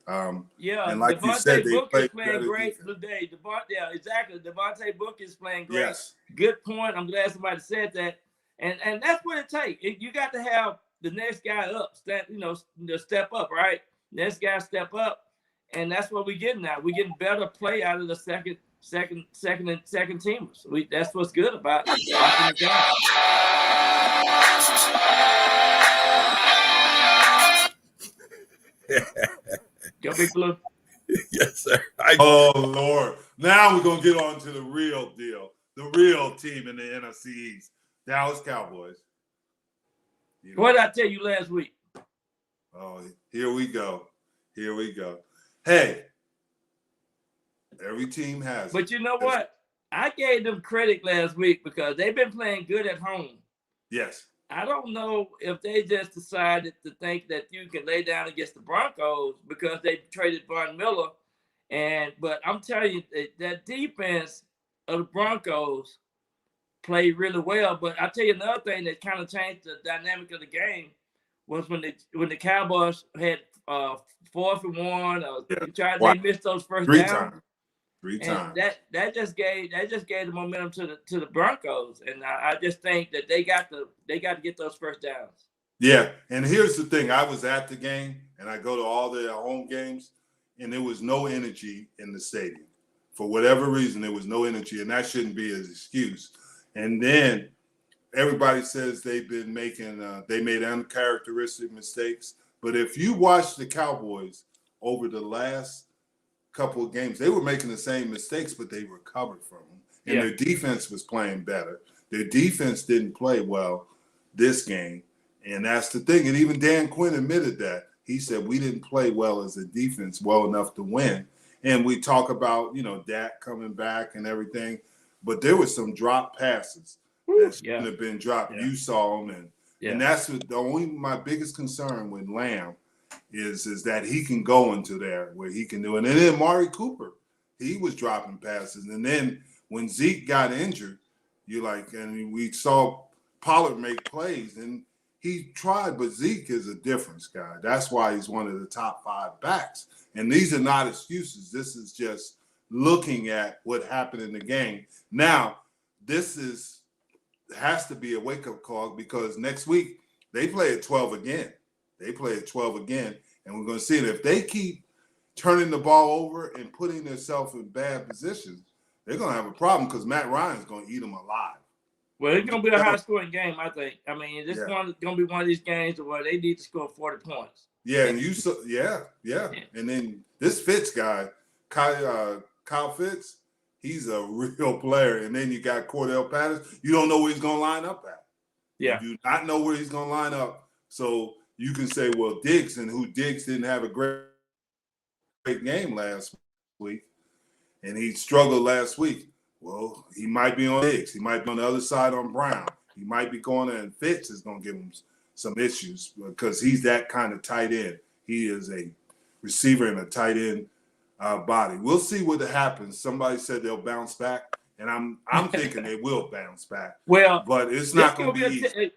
E: and like you said, they played playing great
F: today. Exactly. Devontae Booker is playing great.
E: Yes.
F: Good point. I'm glad somebody said that. And that's what it takes. You got to have the next guy up, step up, right? Next guy step up. And that's what we're getting now. We're getting better play out of the second teamers. That's what's good about watching the game. Go Big Blue.
D: Yes, sir.
E: Oh Lord! Now we're gonna get on to the real deal, the real team in the NFC East, Dallas Cowboys.
F: What did I tell you last week?
E: Oh, here we go. Hey, every team has.
F: But you know what? I gave them credit last week because they've been playing good at home.
E: Yes.
F: I don't know if they just decided to think that you can lay down against the Broncos because they traded Von Miller. But I'm telling you, that defense of the Broncos played really well. But I tell you another thing that kind of changed the dynamic of the game was when the Cowboys had 4th and 1. They missed those first downs.
E: Three
F: And
E: times.
F: that just gave the momentum to the Broncos, and I just think that they got to get those first downs.
E: Yeah, and here's the thing: I was at the game, and I go to all the home games, and there was no energy in the stadium. For whatever reason, there was no energy, and that shouldn't be an excuse. And then everybody says they've been they made uncharacteristic mistakes. But if you watch the Cowboys over the last couple of games, they were making the same mistakes, but they recovered from them. And their defense was playing better. Their defense didn't play well this game. And that's the thing. And even Dan Quinn admitted that. He said, we didn't play well as a defense well enough to win. And we talk about, Dak coming back and everything. But there was some drop passes that shouldn't have been dropped. Yeah. You saw them. And that's my biggest concern with Lamb is that he can go into there where he can do it. And then Amari Cooper, he was dropping passes. And then when Zeke got injured, and we saw Pollard make plays, and he tried, but Zeke is a difference guy. That's why he's one of the top 5 backs. And these are not excuses. This is just looking at what happened in the game. Now, this has to be a wake-up call because next week they play at 12 again. And we're going to see it. If they keep turning the ball over and putting themselves in bad positions, they're going to have a problem because Matt Ryan's going to eat them alive.
F: Well, it's going to be a high-scoring game, I think. I mean, this one going to be one of these games where they need to score 40 points.
E: Yeah, and And then this Fitz guy, Kyle Fitz, he's a real player. And then you got Cordell Patterson. You don't know where he's going to line up at.
F: Yeah.
E: You do not know where he's going to line up. So you can say, well, Diggs didn't have a great game last week, and he struggled last week. Well, he might be on Diggs. He might be on the other side on Brown. He might be going there, and Fitz is going to give him some issues because he's that kind of tight end. He is a receiver and a tight end body. We'll see what happens. Somebody said they'll bounce back, and I'm thinking they will bounce back.
F: Well,
E: but it's not going to be easy.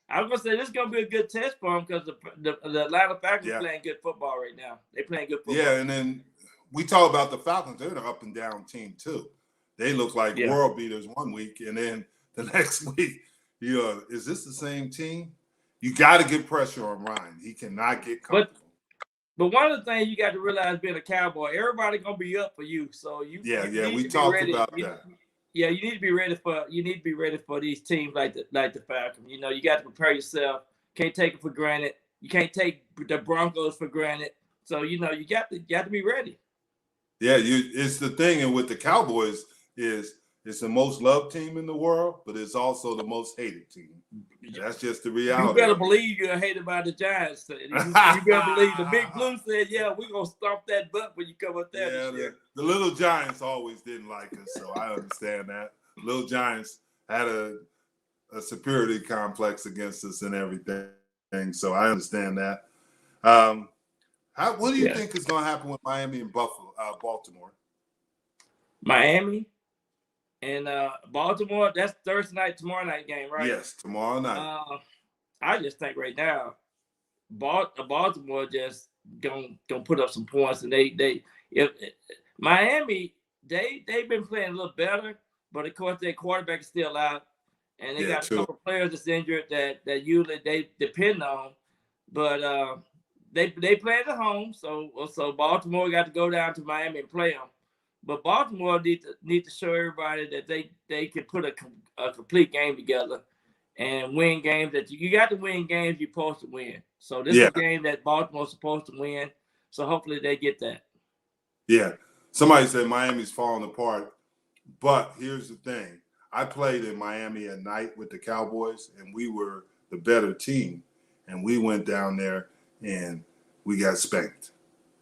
F: I was going to say this is going to be a good test for them because the Atlanta Falcons are playing good football right now. They're playing good football.
E: Yeah, and then we talk about the Falcons. They're an up and down team too. They look like world beaters one week, and then the next week, is this the same team? You got to get pressure on Ryan. He cannot get comfortable.
F: But one of the things you got to realize being a Cowboy, everybody going to be up for you. So
E: we talked about that.
F: Yeah, you need to be ready for these teams like the Falcons. You got to prepare yourself. Can't take it for granted. You can't take the Broncos for granted. So you got to be ready.
E: Yeah, it's the thing, and with the Cowboys is it's the most loved team in the world, but it's also the most hated team. That's just the reality.
F: You better believe you're hated by the Giants. You better believe the Big Blue said, we're going to stomp that butt when you come up there.
E: Yeah, the Little Giants always didn't like us, so I understand that. Little Giants had a superiority complex against us and everything, so I understand that. What do you think is going to happen with Miami and Baltimore?
F: Miami and Baltimore, that's tomorrow night game, right?
E: Yes, tomorrow night.
F: I just think right now, Baltimore just gonna put up some points, and Miami they've been playing a little better, but of course their quarterback is still out, and they got a couple of players that's injured that usually they depend on, but they play at home, so Baltimore got to go down to Miami and play them. But Baltimore need to show everybody that they can put a complete game together and win games that you got to win games you're supposed to win. So this is a game that Baltimore's supposed to win. So hopefully they get that.
E: Yeah. Somebody said Miami's falling apart. But here's the thing. I played in Miami at night with the Cowboys, and we were the better team. And we went down there, and we got spanked.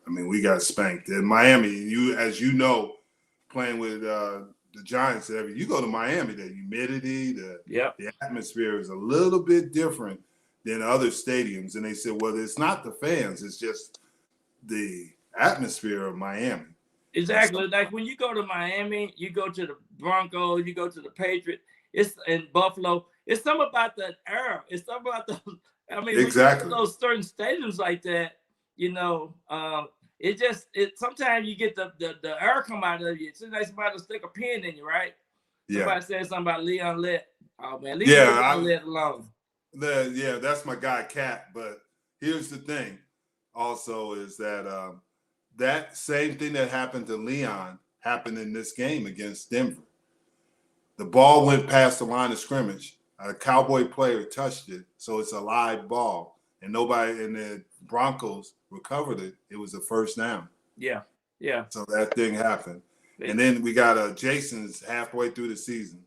E: We got spanked. In Miami, as you know, playing with the Giants, you go to Miami, the humidity, the atmosphere is a little bit different than other stadiums. And they said, well, it's not the fans, it's just the atmosphere of Miami.
F: Exactly. Like when you go to Miami, you go to the Broncos, you go to the Patriots, it's in Buffalo. It's something about the air. It's something about the. I mean,
E: exactly.
F: When you those certain stadiums like that, it sometimes you get the air come out of you. It's like somebody to stick a pin in you, right?
E: Yeah.
F: Somebody said something about Leon Lett. Oh man, leave
E: Leon
F: Lett alone.
E: That's my guy, Cat. But here's the thing, also, is that that same thing that happened to Leon happened in this game against Denver. The ball went past the line of scrimmage. A Cowboy player touched it, so it's a live ball, and nobody in the Broncos recovered it. It was a first down.
F: Yeah.
E: So that thing happened, and then we got Jason's halfway through the season.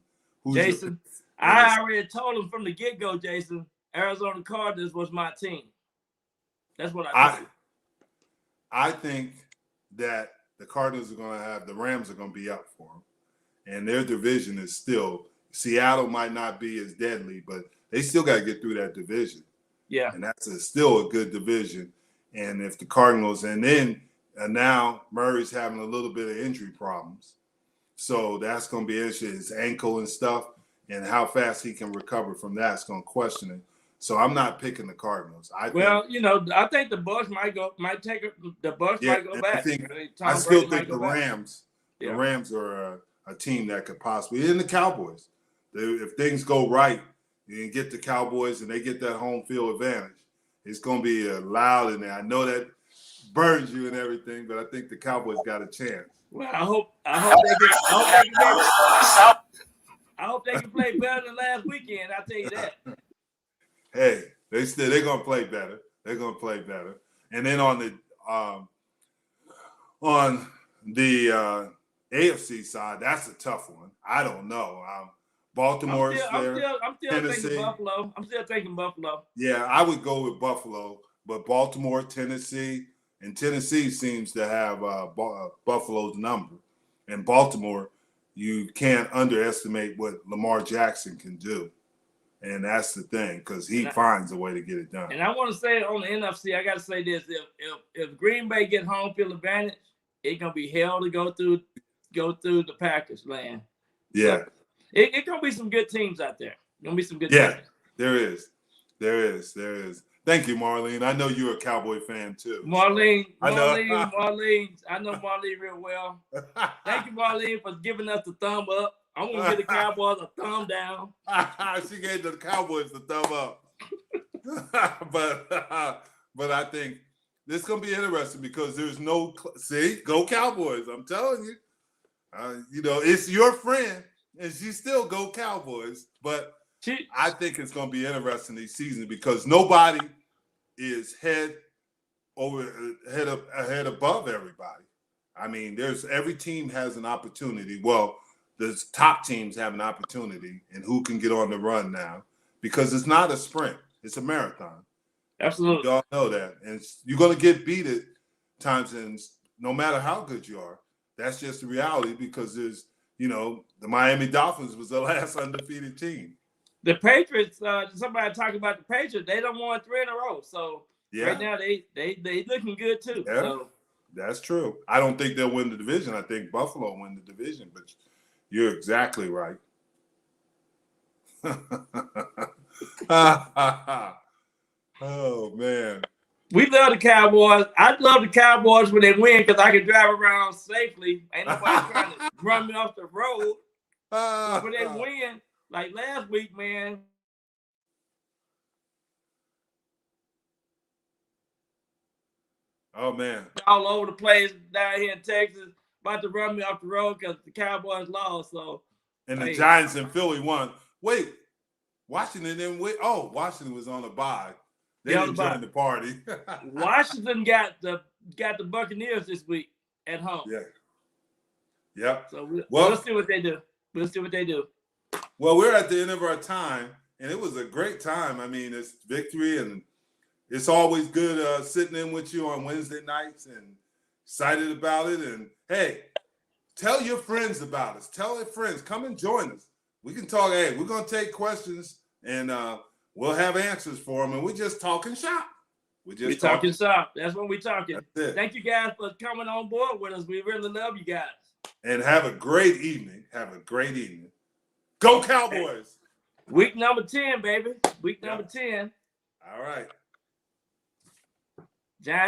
F: Jason, I already told him from the get-go, Jason, Arizona Cardinals was my team. That's what I think.
E: I think that the Cardinals the Rams are going to be up for them, and their division is still. Seattle might not be as deadly, but they still got to get through that division.
F: Yeah.
E: And that's still a good division. And if the Cardinals, and then now Murray's having a little bit of injury problems. So that's going to be interesting. His ankle and stuff, and how fast he can recover from that is going to question it. So I'm not picking the Cardinals. I
F: think the Bucs might go back.
E: I still think the Rams. The Rams are a team that could possibly, and the Cowboys. If things go right, you can get the Cowboys and they get that home field advantage. It's going to be loud in there. I know that burns you and everything, but I think the Cowboys got a chance.
F: Well, I hope they can play better than last weekend. I'll tell you that.
E: Hey, they're going to play better. They're going to play better. And then on the AFC side, that's a tough one. I don't know. Baltimore's there.
F: I'm still thinking Buffalo. I'm still thinking Buffalo.
E: Yeah, I would go with Buffalo, but Baltimore, Tennessee, and Tennessee seems to have Buffalo's number. And Baltimore, you can't underestimate what Lamar Jackson can do. And that's the thing, because he finds a way to get it done.
F: And I want to say on the NFC, I got to say this: if Green Bay get home field advantage, it's gonna be hell to go through the Packers land.
E: Yeah.
F: So, It's gonna be some good teams out there. Gonna be some good teams.
E: There is. Thank you, Marlene. I know you're a Cowboy fan too.
F: Marlene. I know Marlene real well. Thank you, Marlene, for giving us the thumb up. I'm gonna give the Cowboys a thumb down.
E: She gave the Cowboys the thumb up. but I think this is gonna be interesting because there's no go Cowboys. I'm telling you. It's your friend. And she still go Cowboys, but I think it's going to be interesting this season because nobody is head above everybody. I mean, every team has an opportunity. Well, the top teams have an opportunity, and who can get on the run now? Because it's not a sprint; it's a marathon.
F: Absolutely,
E: y'all know that, and you're going to get beat at times, and no matter how good you are, that's just the reality. Because there's the Miami Dolphins was the last undefeated team.
F: The Patriots, somebody talking about the Patriots, they done won 3 in a row. So right now they looking good too.
E: Yeah,
F: so.
E: That's true. I don't think they'll win the division. I think Buffalo win the division, but you're exactly right. Oh, man.
F: We love the Cowboys. I love the Cowboys when they win because I can drive around safely. Ain't nobody trying to run me off the road. When they win, like last week, man.
E: Oh, man.
F: All over the place down here in Texas, about to run me off the road because the Cowboys lost. So,
E: and the Giants and Philly won. Wait, Washington didn't win. Oh, Washington was on a bye. They didn't join the party.
F: Washington got the Buccaneers this week at home.
E: Yeah. Yep.
F: So we'll see what they do. Well,
E: we're at the end of our time, and it was a great time. I mean, it's victory, and it's always good sitting in with you on Wednesday nights and excited about it. And, hey, tell your friends about us. Tell your friends. Come and join us. We can talk. Hey, we're going to take questions, and we'll have answers for them, and we're just talking shop.
F: We're talking shop. That's what we're talking. Thank you guys for coming on board with us. We really love you guys.
E: And have a great evening. Go Cowboys.
F: Week number 10, baby. Week number 10.
E: All right.
F: Giants.